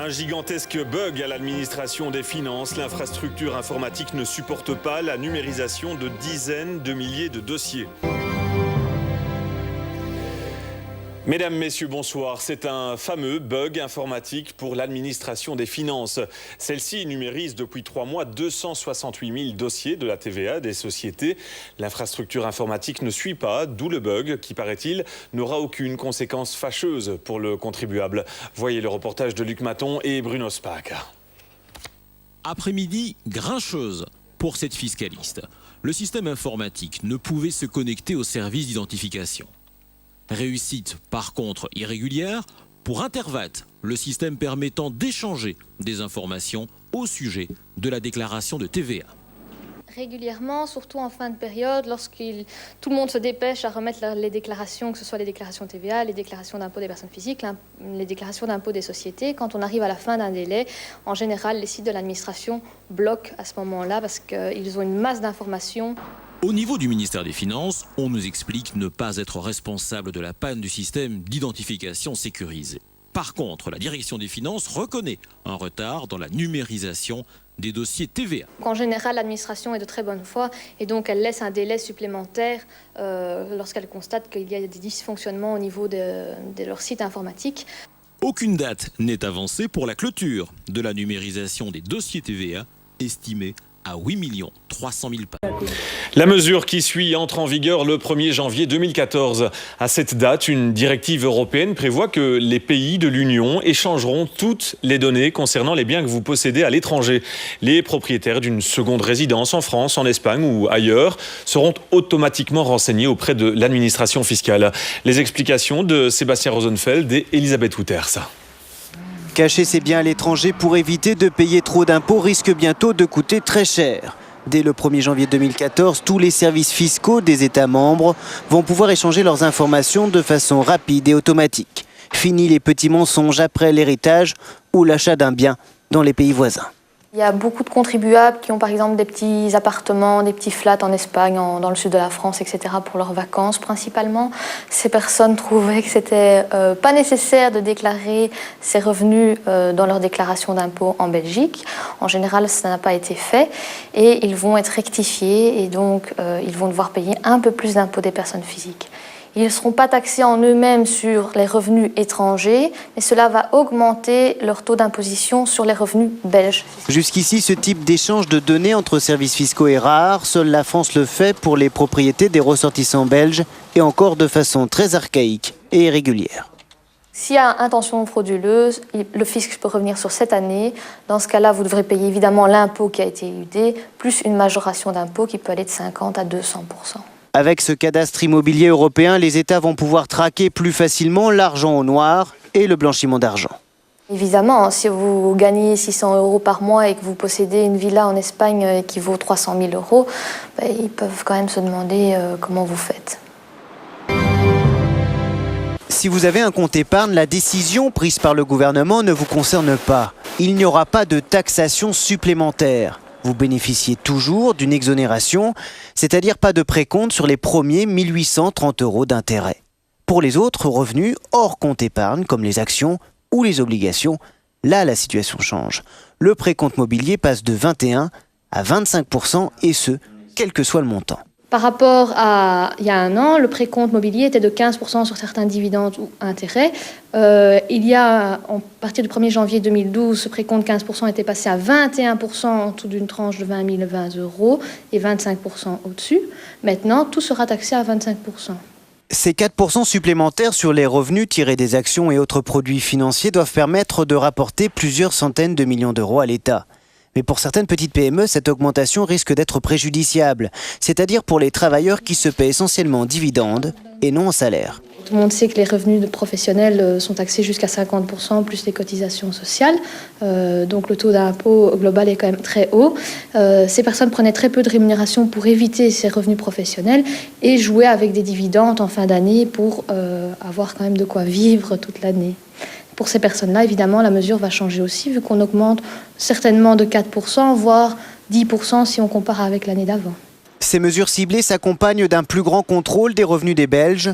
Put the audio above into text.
Un gigantesque bug à l'administration des finances. L'infrastructure informatique ne supporte pas la numérisation de dizaines de milliers de dossiers. Mesdames, Messieurs, bonsoir. C'est un fameux bug informatique pour l'administration des finances. Celle-ci numérise depuis 3 mois 268 000 dossiers de la TVA des sociétés. L'infrastructure informatique ne suit pas, d'où le bug qui, paraît-il, n'aura aucune conséquence fâcheuse pour le contribuable. Voyez le reportage de Luc Maton et Bruno Spaak. Après-midi grincheuse pour cette fiscaliste. Le système informatique ne pouvait se connecter au service d'identification. Réussite par contre irrégulière pour Intervat, le système permettant d'échanger des informations au sujet de la déclaration de TVA. Régulièrement, surtout en fin de période, tout le monde se dépêche à remettre les déclarations, que ce soit les déclarations TVA, les déclarations d'impôt des personnes physiques, les déclarations d'impôt des sociétés. Quand on arrive à la fin d'un délai, en général, les sites de l'administration bloquent à ce moment-là parce qu'ils ont une masse d'informations. Au niveau du ministère des Finances, on nous explique ne pas être responsable de la panne du système d'identification sécurisé. Par contre, la direction des finances reconnaît un retard dans la numérisation des dossiers TVA. En général, l'administration est de très bonne foi et donc elle laisse un délai supplémentaire lorsqu'elle constate qu'il y a des dysfonctionnements au niveau de leur site informatique. Aucune date n'est avancée pour la clôture de la numérisation des dossiers TVA, estimée à 8 300 000 pages. La mesure qui suit entre en vigueur le 1er janvier 2014. À cette date, une directive européenne prévoit que les pays de l'Union échangeront toutes les données concernant les biens que vous possédez à l'étranger. Les propriétaires d'une seconde résidence en France, en Espagne ou ailleurs seront automatiquement renseignés auprès de l'administration fiscale. Les explications de Sébastien Rosenfeld et Elisabeth Wouters. Cacher ses biens à l'étranger pour éviter de payer trop d'impôts risque bientôt de coûter très cher. Dès le 1er janvier 2014, tous les services fiscaux des États membres vont pouvoir échanger leurs informations de façon rapide et automatique. Fini les petits mensonges après l'héritage ou l'achat d'un bien dans les pays voisins. Il y a beaucoup de contribuables qui ont par exemple des petits appartements, des petits flats en Espagne, dans le sud de la France, etc. pour leurs vacances principalement. Ces personnes trouvaient que c'était pas nécessaire de déclarer ces revenus dans leur déclaration d'impôt en Belgique. En général, ça n'a pas été fait et ils vont être rectifiés et donc ils vont devoir payer un peu plus d'impôts des personnes physiques. Ils ne seront pas taxés en eux-mêmes sur les revenus étrangers, mais cela va augmenter leur taux d'imposition sur les revenus belges. Jusqu'ici, ce type d'échange de données entre services fiscaux est rare. Seule la France le fait pour les propriétés des ressortissants belges et encore de façon très archaïque et irrégulière. S'il y a intention frauduleuse, le fisc peut revenir sur cette année. Dans ce cas-là, vous devrez payer évidemment l'impôt qui a été éludé, plus une majoration d'impôt qui peut aller de 50 à 200%. Avec ce cadastre immobilier européen, les États vont pouvoir traquer plus facilement l'argent au noir et le blanchiment d'argent. Évidemment, si vous gagnez 600 € par mois et que vous possédez une villa en Espagne qui vaut 300 000 €, ils peuvent quand même se demander comment vous faites. Si vous avez un compte épargne, la décision prise par le gouvernement ne vous concerne pas. Il n'y aura pas de taxation supplémentaire. Vous bénéficiez toujours d'une exonération, c'est-à-dire pas de précompte sur les premiers 1 830 € d'intérêt. Pour les autres revenus hors compte épargne, comme les actions ou les obligations, là la situation change. Le précompte mobilier passe de 21 à 25% et ce, quel que soit le montant. Par rapport à il y a un an, le précompte mobilier était de 15% sur certains dividendes ou intérêts. À partir du 1er janvier 2012, ce précompte 15% était passé à 21% en dessous d'une tranche de 20 020 € et 25% au-dessus. Maintenant, tout sera taxé à 25%. Ces 4% supplémentaires sur les revenus tirés des actions et autres produits financiers doivent permettre de rapporter plusieurs centaines de millions d'euros à l'État. Mais pour certaines petites PME, cette augmentation risque d'être préjudiciable, c'est-à-dire pour les travailleurs qui se paient essentiellement en dividendes et non en salaire. Tout le monde sait que les revenus de professionnels sont taxés jusqu'à 50% plus les cotisations sociales. Donc le taux d'impôt global est quand même très haut. Ces personnes prenaient très peu de rémunération pour éviter ces revenus professionnels et jouaient avec des dividendes en fin d'année pour avoir quand même de quoi vivre toute l'année. Pour ces personnes-là, évidemment, la mesure va changer aussi, vu qu'on augmente certainement de 4%, voire 10% si on compare avec l'année d'avant. Ces mesures ciblées s'accompagnent d'un plus grand contrôle des revenus des Belges.